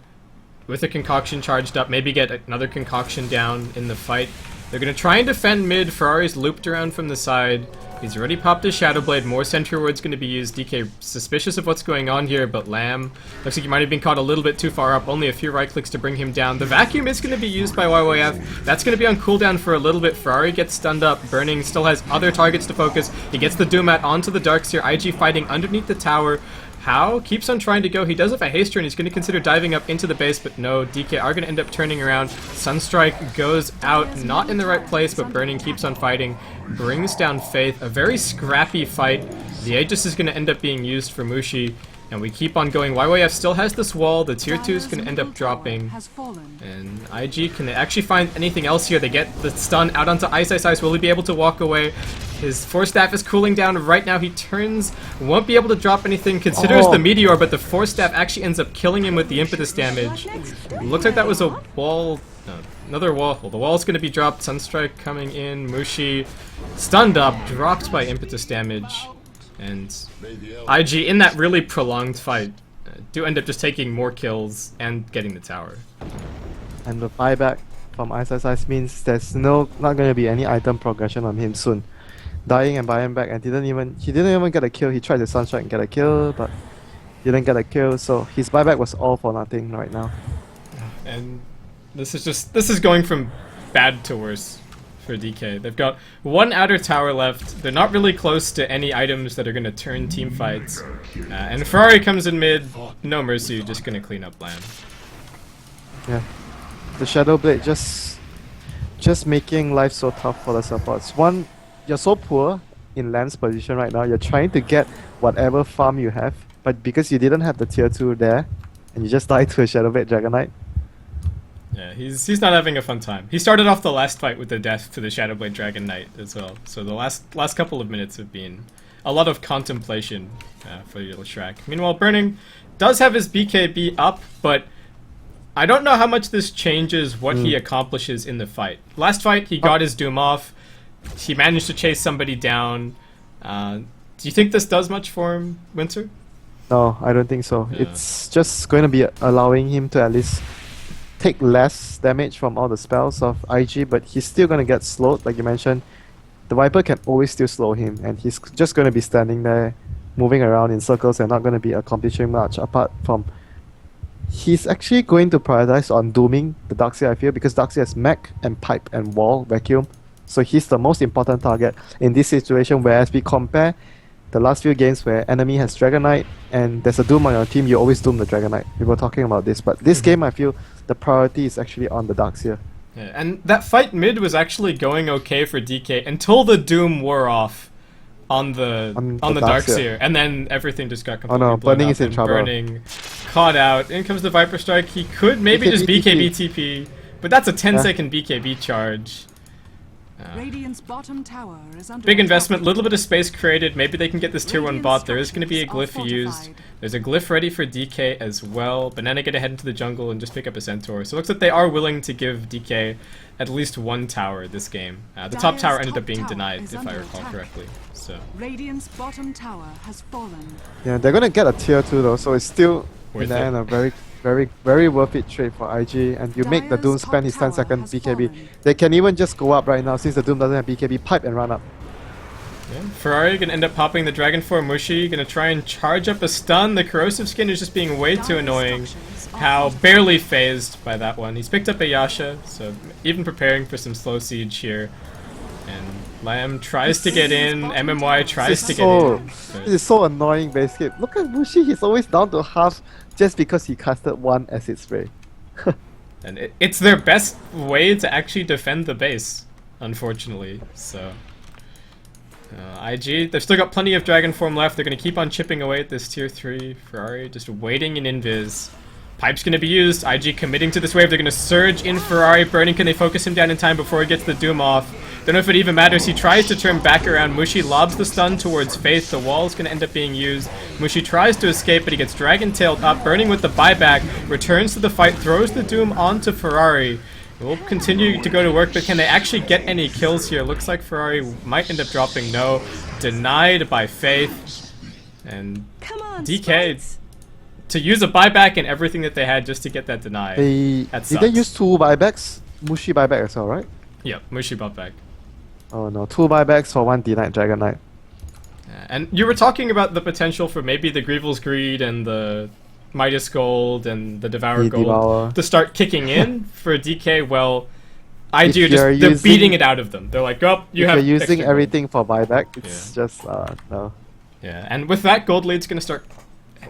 with a concoction charged up, maybe get another concoction down in the fight. They're going to try and defend mid. Ferrari's looped around from the side. He's already popped his Shadow Blade. More Sentry Ward's going to be used. DK suspicious of what's going on here, but Lamb looks like he might have been caught a little bit too far up. Only a few right clicks to bring him down. The Vacuum is going to be used by YYF. That's going to be on cooldown for a little bit. Ferrari gets stunned up. Burning still has other targets to focus. He gets the Doomat onto the Darkseer. IG fighting underneath the tower. How keeps on trying to go. He does have a haster and he's going to consider diving up into the base, but no, DK are going to end up turning around. Sunstrike goes out, not in the right place, but Burning keeps on fighting, brings down Faith. A very scrappy fight. The Aegis is going to end up being used for Mushi. And we keep on going. YYF still has this wall. The tier 2 is Dire's going to end up middle tower dropping. has fallen. And IG can actually find anything else here. They get the stun out onto Ice. Will he be able to walk away? His Force Staff is cooling down right now. He turns, won't be able to drop anything. Considers the Meteor, but the Force Staff actually ends up killing him with the impetus damage. Looks like that was a wall. No, another wall. Well, the wall's going to be dropped. Sunstrike coming in. Mushi stunned up, dropped by impetus damage. And IG, in that really prolonged fight, do end up just taking more kills and getting the tower. And the buyback from Ice means there's not going to be any item progression on him soon. Dying and buying back, and he didn't even get a kill. He tried to Sunstrike and get a kill, but didn't get a kill. So his buyback was all for nothing right now. And this is going from bad to worse for DK. They've got one outer tower left. They're not really close to any items that are going to turn team fights. And Ferrari comes in mid. No mercy, just going to clean up land. Yeah, the Shadow Blade just making life so tough for the supports. One, you're so poor in land's position right now. You're trying to get whatever farm you have, but because you didn't have the tier 2 there, and you just died to a Shadow Blade Dragon Knight. Yeah, he's not having a fun time. He started off the last fight with the death to the Shadowblade Dragon Knight as well. So the last couple of minutes have been a lot of contemplation for little Shrek. Meanwhile, Burning does have his BKB up, but I don't know how much this changes what he accomplishes in the fight. Last fight, he got his Doom off. He managed to chase somebody down. Do you think this does much for him, Winter? No, I don't think so. Yeah. It's just going to be allowing him to at least take less damage from all the spells of IG, but he's still going to get slowed, like you mentioned. The Viper can always still slow him, and he's just going to be standing there, moving around in circles and not going to be accomplishing much, apart from... He's actually going to prioritize on dooming the Darkseer, I feel, because Darkseer has mech and pipe and wall vacuum, so he's the most important target in this situation, whereas we compare the last few games where enemy has Dragon Knight and there's a Doom on your team, you always Doom the Dragon Knight. We were talking about this, but this game I feel the priority is actually on the Darkseer. Yeah, and that fight mid was actually going okay for DK until the Doom wore off on the Darkseer, and then everything just got completely blown Burning up, is in and trouble. Burning caught out. In comes the Viper Strike. He could maybe just BKB TP, but that's a 10-second BKB charge. Radiant's bottom tower is under Big attack. investment, little bit of space created. Maybe they can get this tier 1 bot. There is going to be a glyph used. There's a glyph ready for DK as well. Banana gonna head into the jungle and just pick up a centaur. So it looks like they are willing to give DK at least one tower this game. The top tower ended up being denied, if I recall correctly. So Radiant's bottom tower has fallen. Yeah, they're going to get a tier 2 though, so it's still Worth in the it. end a very worth it trade for IG, and you make the Dire's Doom top spend his tower 10-second has BKB. fallen. They can even just go up right now since the Doom doesn't have BKB, pipe and run up. yeah, Ferrari gonna end up popping the Dragon Form Mushi. Gonna try and charge up a stun. The Corrosive Skin is just being way too annoying. How barely phased by that one. He's picked up a Yasha, so even preparing for some slow siege here. And Lamb tries to get in. MMY tries to get in. It is so annoying basically. Look at Mushi, he's always down to half just because he casted one acid spray. And it's their best way to actually defend the base, unfortunately. So, IG, they've still got plenty of Dragon Form left. They're going to keep on chipping away at this tier 3. Ferrari just waiting in invis. Pipe's going to be used. IG committing to this wave. They're going to surge in Ferrari. Burning, can they focus him down in time before he gets the Doom off? Don't know if it even matters. He tries to turn back around. Mushi lobs the stun towards Faith. The wall is going to end up being used. Mushi tries to escape, but he gets dragon-tailed up. Burning with the buyback. Returns to the fight. Throws the Doom onto Ferrari. We'll continue to go to work, but can they actually get any kills here? Looks like Ferrari might end up dropping no. Denied by Faith. And Come on, DK Sprites. to use a buyback and everything that they had just to get that denied. Did That they sucks. use 2 buybacks? Mushi buyback as well, right? Yep, Mushi bought back. Oh no, 2 buybacks for 1 denied Dragon Knight. And you were talking about the potential for maybe the Grievel's Greed and the Midas Gold and the Devour The Gold Devour. to start kicking in for DK. Well, IG If are you're just they're using- beating it out of them. They're like, oh, you If have you're using extra gold." everything for buyback, it's just no. Yeah, and with that, gold lead's gonna start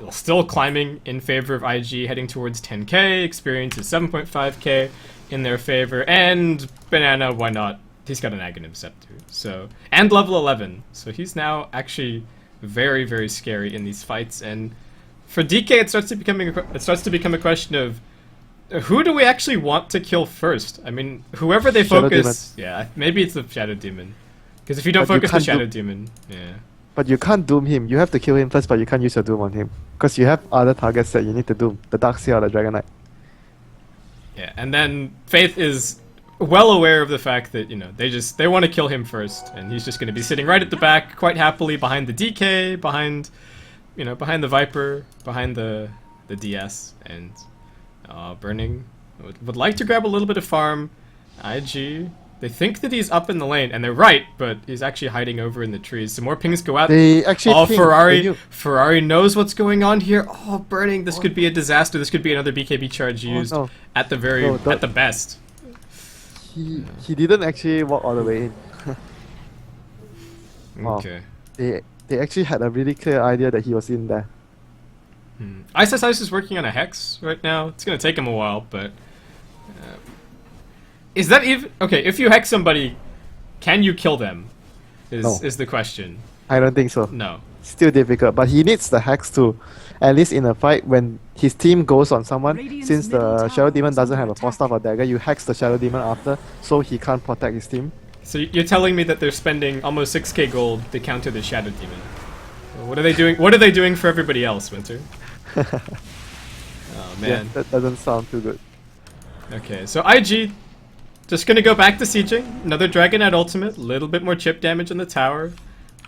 still climbing in favor of IG, heading towards 10k. Experience is 7.5k in their favor, and Banana, why not? He's got an Aghanim Scepter, so and level 11, so he's now actually very, very scary in these fights. And for DK, it starts to become a question of who do we actually want to kill first? I mean, whoever they Shadow focus, yeah, maybe it's the Shadow Demon. Because if you don't But you focus the can't Shadow Demon, yeah. But you can't doom him. You have to kill him first, but you can't use your doom on him. Because you have other targets that you need to doom. The Darkseer or the Dragon Knight. Yeah, and then Faith is well aware of the fact that, they want to kill him first, and he's just going to be sitting right at the back, quite happily behind the DK, behind the Viper, behind the DS, and Burning would like to grab a little bit of farm. IG, they think that he's up in the lane, and they're right, but he's actually hiding over in the trees. Some more pings go out. They actually ping, Ferrari knows what's going on here. Oh, Burning, this could be a disaster. This could be another BKB charge used at the best. He didn't actually walk all the way in. Wow. Okay. They actually had a really clear idea that he was in there. Ice is working on a Hex right now. It's going to take him a while, but... is that even... Okay, if you Hex somebody, can you kill them? Is the question. I don't think so. No. Still difficult, but he needs the Hex to, at least in a fight, when his team goes on someone, since the Shadow Demon doesn't have a Force Staff or Dagger, you Hex the Shadow Demon after, so he can't protect his team. So you're telling me that they're spending almost 6k gold to counter the Shadow Demon. What are they doing? What are they doing for everybody else, Winter? Oh man, yeah, that doesn't sound too good. Okay, so IG just gonna go back to sieging. Another Dragon Knight ultimate, little bit more chip damage on the tower.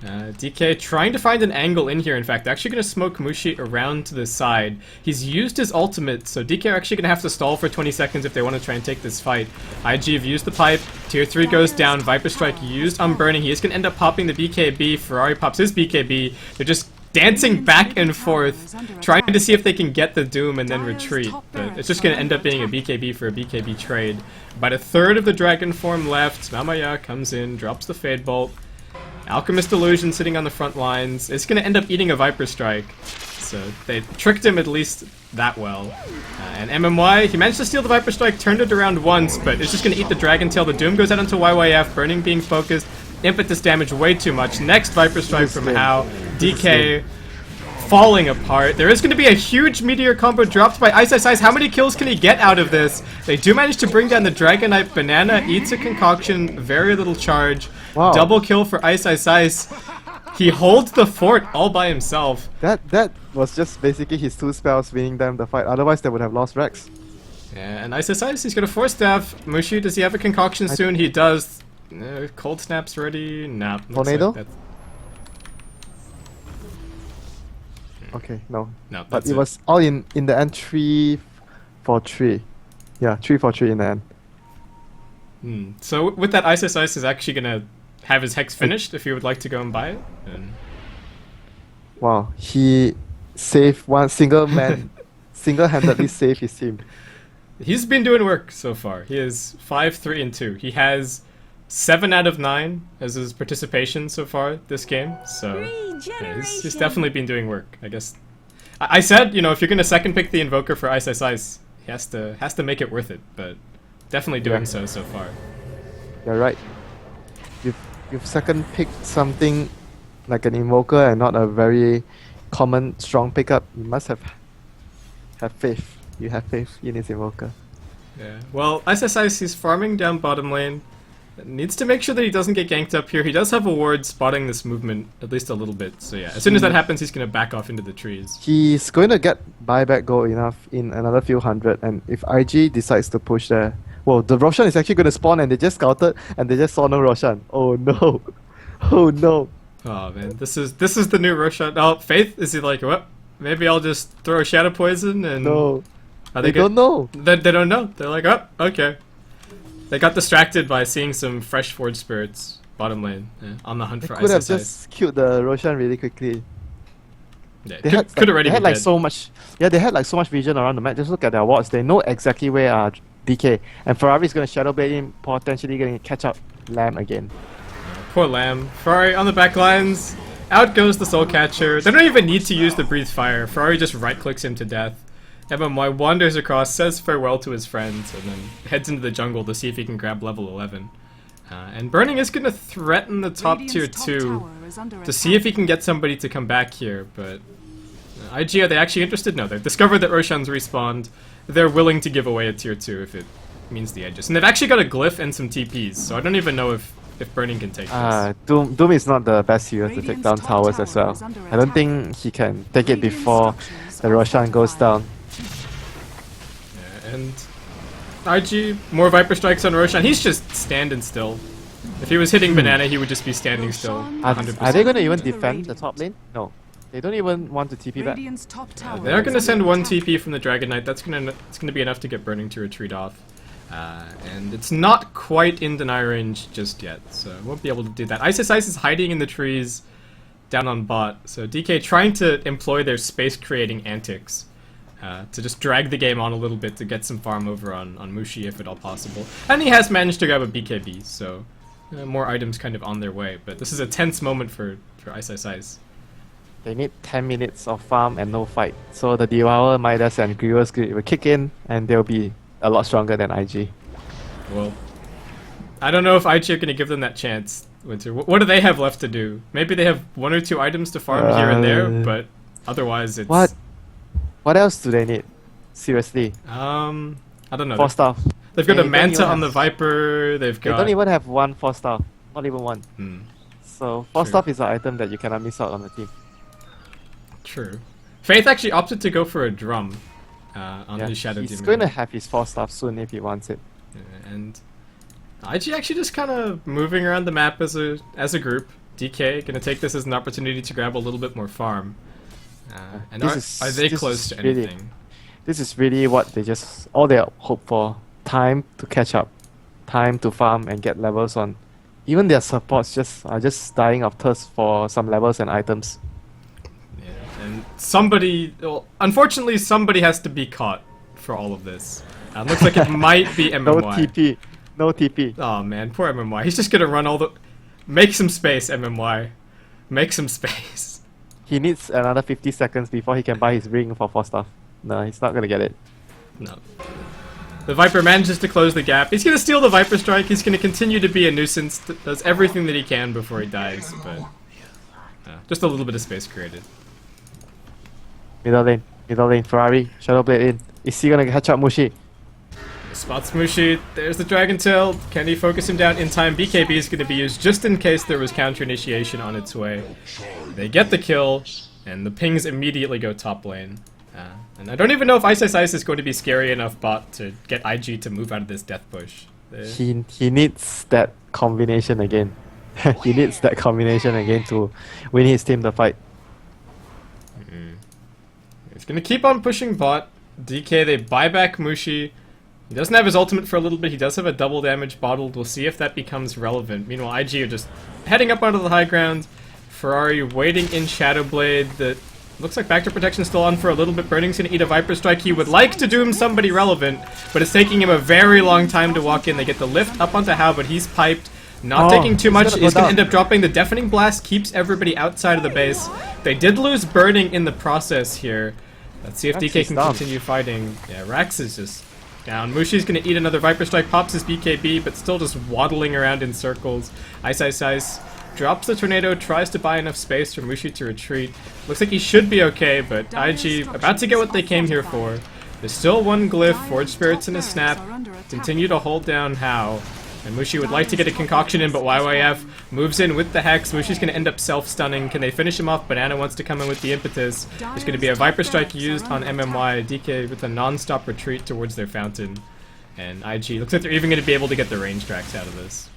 DK trying to find an angle in here. In fact, they're actually going to smoke Mushi around to the side. He's used his ultimate, so DK are actually going to have to stall for 20 seconds if they want to try and take this fight. IG have used the pipe. Tier 3 goes down. Viper Strike used on Burning. He is going to end up popping the BKB. Ferrari pops his BKB. They're just dancing back and forth, trying to see if they can get the Doom and then retreat. But it's just going to end up being a BKB for a BKB trade. About a third of the Dragon form left. Mamaya comes in, drops the Fade Bolt. Alchemist Illusion sitting on the front lines. It's going to end up eating a Viper Strike. So they tricked him at least that well. And MMY, he managed to steal the Viper Strike, turned it around once, but it's just going to eat the Dragon Tail. The Doom goes out onto YYF, Burning being focused. Impetus damage way too much. Next Viper Strike from Hao. DK falling apart. There is going to be a huge Meteor combo dropped by Ice. How many kills can he get out of this? They do manage to bring down the Dragon Knight. Banana eats a concoction. Very little charge. Wow. Double kill for Ice. He holds the fort all by himself. That was just basically his two spells winning them the fight. Otherwise, they would have lost Rex. Yeah, and Ice, he's got a Force Staff. Mushi, does he have a concoction soon? He does. Cold Snap's ready. Nah. Tornado? Like okay, no. No, but it was all in the end 3 for 3. Yeah, 3 for 3 in the end. So with that, Ice is actually gonna have his Hex finished if you would like to go and buy it. And... Wow, he saved one single man, single-handedly saved his team. He's been doing work so far. He is 5-3-2. He has 7 out of 9 as his participation so far this game. So yeah, he's definitely been doing work. I guess I said, if you're gonna second pick the Invoker for Ice, he has to make it worth it. But definitely doing so far. You're right. You've second picked something like an Invoker and not a very common strong pickup. You must have faith. You have faith in his Invoker. Yeah. Well, Ice is farming down bottom lane. Needs to make sure that he doesn't get ganked up here. He does have a ward spotting this movement at least a little bit. So yeah, as soon as that happens, he's going to back off into the trees. He's going to get buyback gold enough in another few hundred. And if IG decides to push there... Well, the Roshan is actually going to spawn and they just scouted and they just saw no Roshan. Oh no. Oh no. Oh man, this is the new Roshan. Oh, Faith, is he like, what? Maybe I'll just throw a Shadow Poison and... No. They don't know. They don't know. They're like, oh, okay. They got distracted by seeing some fresh Forge Spirits bottom lane on the hunt for Ice. Could have just killed the Roshan really quickly. Yeah, they could already had been like dead. so much. Yeah, they had like so much vision around the map. Just look at their wards. They know exactly where DK and Ferrari is going to Shadow Blade him, potentially going to catch up Lamb again. Poor Lamb. Ferrari on the back lines. Out goes the Soul Catcher. They don't even need to use the Breathe Fire. Ferrari just right clicks him to death. MMY wanders across, says farewell to his friends, and then heads into the jungle to see if he can grab level 11. And Burning is going to threaten the top tier 2 to see if he can get somebody to come back here, but IG, are they actually interested? No, they've discovered that Roshan's respawned. They're willing to give away a tier 2 if it means the edges. And they've actually got a glyph and some TPs, so I don't even know if Burning can take this. Doom is not the best hero to take down towers as well. I don't think he can take it before the Roshan goes down. Yeah, and IG, more Viper Strikes on Roshan. He's just standing still. If he was hitting Banana, he would just be standing still. 100%. Are they going to even defend the top lane? No. They don't even want to TP back. They're going to send one TP from the Dragon Knight. It's going to be enough to get Burning to retreat off. And it's not quite in deny range just yet, so won't be able to do that. Ice is hiding in the trees down on bot, so DK trying to employ their space-creating antics to just drag the game on a little bit to get some farm over on Mushi if at all possible. And he has managed to grab a BKB, so more items kind of on their way, but this is a tense moment for Ice. They need 10 minutes of farm and no fight, so the Devour, Midas and Grievous Greed will kick in and they'll be a lot stronger than IG. Well, I don't know if IG are going to give them that chance, Winter. What do they have left to do? Maybe they have 1 or 2 items to farm here and there, but otherwise it's... What else do they need? Seriously. I don't know. 4 star. They've got a Manta on the Viper, They don't even have 1 4 star. Not even 1. So 4 star is an item that you cannot miss out on the team. True. Faith actually opted to go for a drum. On his Shadow Demon. He's going to have his 4 stuff soon if he wants it. Yeah, and IG actually just kind of moving around the map as a group. DK gonna take this as an opportunity to grab a little bit more farm. And are they close to anything? This is really what they all they hope for. Time to catch up, time to farm and get levels on. Even their supports are just dying of thirst for some levels and items. And unfortunately, somebody has to be caught for all of this. Looks like it might be MMY. No TP. Oh man, poor MMY. He's just gonna run all the... Make some space, MMY. Make some space. He needs another 50 seconds before he can buy his ring for 4 stuff. No, he's not gonna get it. No. The Viper manages to close the gap. He's gonna steal the Viper Strike. He's gonna continue to be a nuisance. Does everything that he can before he dies, but... just a little bit of space created. Middle lane, Ferrari, Shadowblade in. Is he gonna catch up Mushi? Spots Mushi, there's the Dragon Tail. Can he focus him down in time? BKB is going to be used just in case there was counter initiation on its way. They get the kill, and the pings immediately go top lane. And I don't even know if Ice is going to be scary enough bot to get IG to move out of this death push. He needs that combination again. He needs that combination again to win his team the fight. He's going to keep on pushing bot. DK, they buy back Mushi. He doesn't have his ultimate for a little bit. He does have a double damage bottled. We'll see if that becomes relevant. Meanwhile, IG are just heading up onto the high ground. Ferrari waiting in Shadowblade. The looks like Backdoor Protection still on for a little bit. Burning's gonna eat a Viper Strike. He would like to doom somebody relevant, but it's taking him a very long time to walk in. They get the lift up onto Hao, but he's piped. Not taking too much. He's gonna end up dropping. The Deafening Blast keeps everybody outside of the base. They did lose Burning in the process here. Let's see if DK can continue fighting. Yeah, Rax is just down. Mushi's gonna eat another Viper Strike, pops his BKB, but still just waddling around in circles. Ice drops the tornado, tries to buy enough space for Mushi to retreat. Looks like he should be okay, but IG about to get what they came here for. There's still 1 glyph, Forge Spirits and a snap. Continue to hold down Hao. And Mushi would like to get a concoction in, but YYF moves in with the Hex. Mushi's going to end up self-stunning. Can they finish him off? Banana wants to come in with the impetus. There's going to be a Viper Strike used on MMY. DK with a non-stop retreat towards their fountain. And IG looks like they're even going to be able to get the range tracks out of this.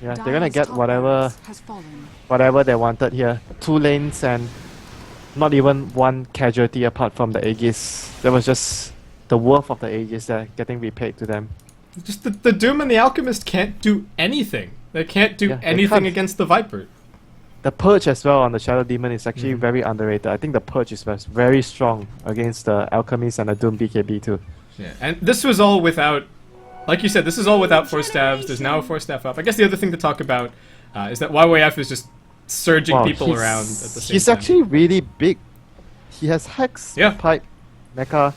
Yeah, they're going to get whatever they wanted here. 2 lanes and not even 1 casualty apart from the Aegis. That was just the worth of the Aegis that getting repaid to them. Just the Doom and the Alchemist can't do anything. They can't do anything against the Viper. The Purge as well on the Shadow Demon is actually very underrated. I think the Purge is very strong against the Alchemist and the Doom BKB too. Yeah, and this was all without, like you said, this is all without 4 stabs. There's now a 4 staff up. I guess the other thing to talk about is that YYF is just surging people around at the same time. He's actually really big. He has Hex, Pipe, Mecha.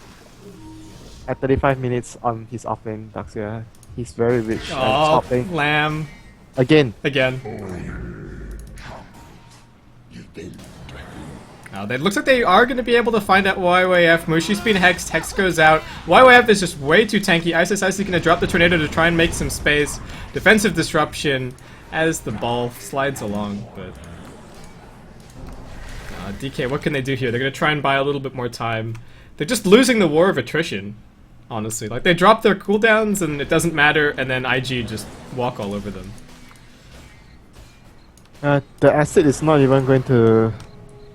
At 35 minutes on his offlane, Daxia. He's very rich. Oh, Lamb. Again. It looks like they are going to be able to find out YYF. Mushi's been hexed. Hex goes out. YYF is just way too tanky. Ice is going to drop the tornado to try and make some space. Defensive disruption as the ball slides along. But DK, what can they do here? They're going to try and buy a little bit more time. They're just losing the war of attrition, honestly. Like, they drop their cooldowns and it doesn't matter, and then IG just walk all over them. The acid is not even going to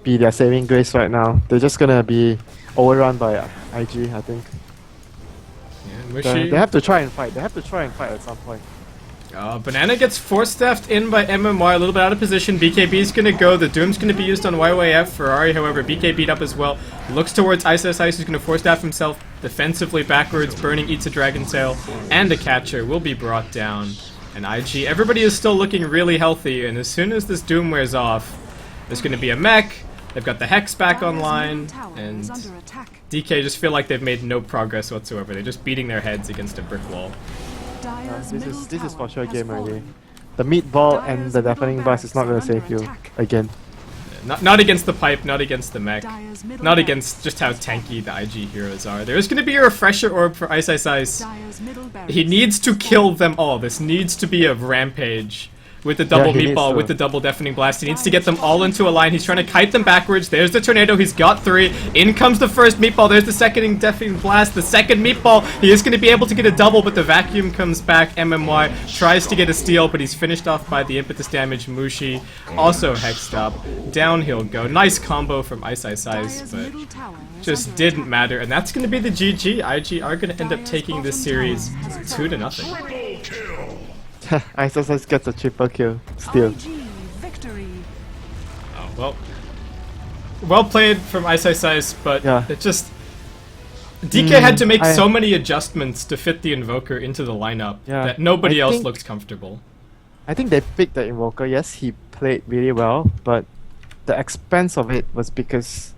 be their saving grace right now. They're just gonna be overrun by IG, I think. Yeah, Mushi. They have to try and fight. They have to try and fight at some point. Banana gets force theft in by MMY, a little bit out of position. BKB's gonna go. The Doom's gonna be used on YYF. Ferrari, however, BK beat up as well. Looks towards Ice, who's gonna force staff himself defensively backwards. Burning eats a Dragon Tail, and a catcher will be brought down. And IG, everybody is still looking really healthy, and as soon as this Doom wears off, there's gonna be a mech. They've got the Hex back online, and DK just feel like they've made no progress whatsoever. They're just beating their heads against a brick wall. This is for sure game already. The meatball and the deafening blast is not going to save you again. Not against the pipe, not against the mech, not against just how tanky the IG heroes are. There's going to be a refresher orb for Ice. He needs to kill them all. This needs to be a rampage. With the double meatball, with the double deafening blast. He needs to get them all into a line. He's trying to kite them backwards. There's the tornado. He's got 3. In comes the first meatball. There's the second deafening blast. The second meatball. He is going to be able to get a double, but the vacuum comes back. MMY tries to get a steal, but he's finished off by the impetus damage. Mushi also hexed up. Down he'll go. Nice combo from Ice, but just didn't matter. And that's going to be the GG. IG are going to end up taking this series 2-0. Ice gets a triple kill still. Oh, well played from Ice, but it just... DK had to make so many adjustments to fit the Invoker into the lineup that nobody else looked comfortable. I think they picked the Invoker. Yes, he played really well, but the expense of it was because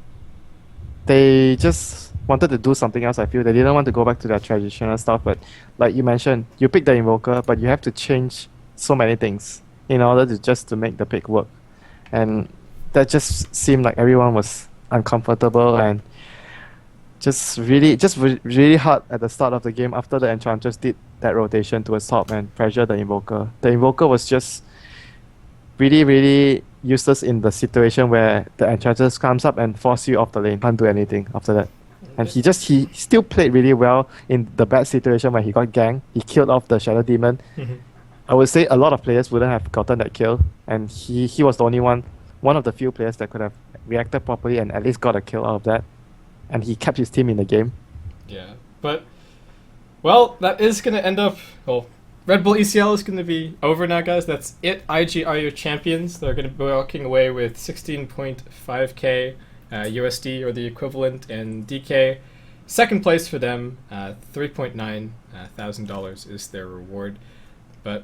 they just wanted to do something else. I feel they didn't want to go back to their traditional stuff, but like you mentioned, you pick the Invoker, but you have to change so many things in order to make the pick work, and that just seemed like everyone was uncomfortable and really hard at the start of the game after the Enchantress did that rotation towards top and pressure the Invoker. The Invoker was just really useless in the situation where the Enchantress comes up and force you off the lane. Can't do anything after that. And he still played really well in the bad situation where he got ganked. He killed off the Shadow Demon. I would say a lot of players wouldn't have gotten that kill, and he was the only one of the few players that could have reacted properly and at least got a kill out of that. And he kept his team in the game. Yeah, but well, that is going to end up... Well, Red Bull ECL is going to be over now, guys. That's it. IG are your champions. They're going to be walking away with 16.5k USD or the equivalent, and DK, second place for them. $3.9 thousand is their reward. But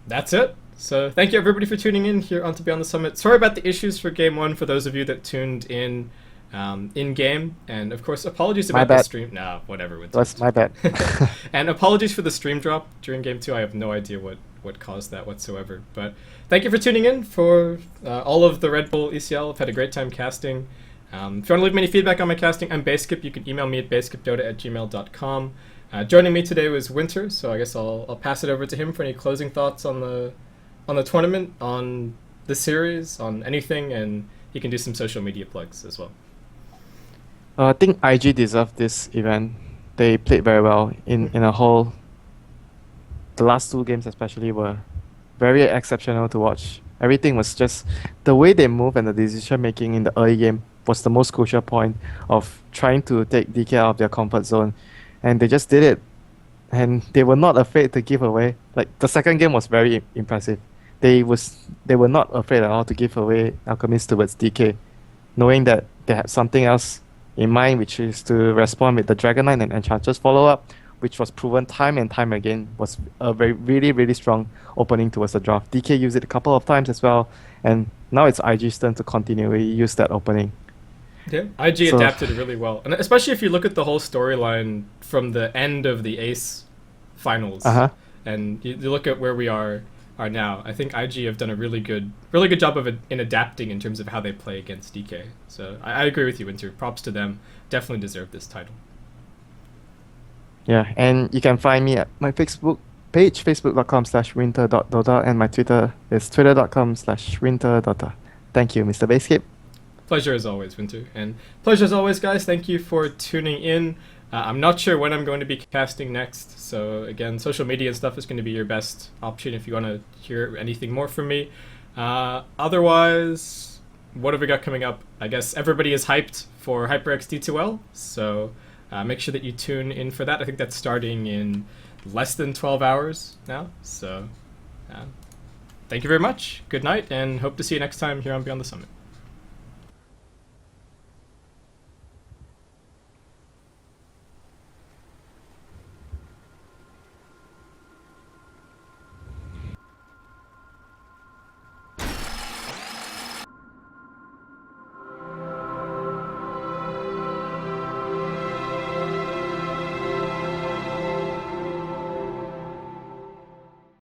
that's it. So thank you everybody for tuning in here on To Be on the Summit. Sorry about the issues for Game 1 for those of you that tuned in in-game, and of course apologies about the stream. Nah, whatever. That's my bad. And apologies for the stream drop during Game 2. I have no idea what caused that whatsoever. But thank you for tuning in for all of the Red Bull ECL. I've had a great time casting. If you want to leave me any feedback on my casting, I'm Baseskip. You can email me at baskipdota@gmail.com. Joining me today was Winter, so I guess I'll pass it over to him for any closing thoughts on the tournament, on the series, on anything, and he can do some social media plugs as well. I think IG deserved this event. They played very well in a whole. The last 2 games especially were very exceptional to watch. Everything was just the way they move, and the decision making in the early game was the most crucial point of trying to take DK out of their comfort zone, and they just did it. And they were not afraid to give away. Like, the second game was very impressive. They were not afraid at all to give away Alchemist towards DK, knowing that they had something else in mind, which is to respond with the Dragon Knight and Enchantress follow-up, which was proven time and time again was a really strong opening towards the draft. DK used it a couple of times as well, and now it's IG's turn to continually use that opening. Yeah, IG adapted really well, and especially if you look at the whole storyline from the end of the Ace finals, and you look at where we are are now. I think IG have done a really good job of it in adapting in terms of how they play against DK. So I agree with you, Winter. Props to them. Definitely deserve this title. Yeah, and you can find me at my Facebook page, facebook.com/winter.dota, and my Twitter is twitter.com/winterdota. Thank you, Mr. Bascape. Pleasure as always, Winter. And pleasure as always, guys. Thank you for tuning in. I'm not sure when I'm going to be casting next, so again, social media and stuff is going to be your best option if you want to hear anything more from me. Otherwise, what have we got coming up? I guess everybody is hyped for HyperX D2L, so make sure that you tune in for that. I think that's starting in less than 12 hours now, so thank you very much, good night, and hope to see you next time here on Beyond the Summit.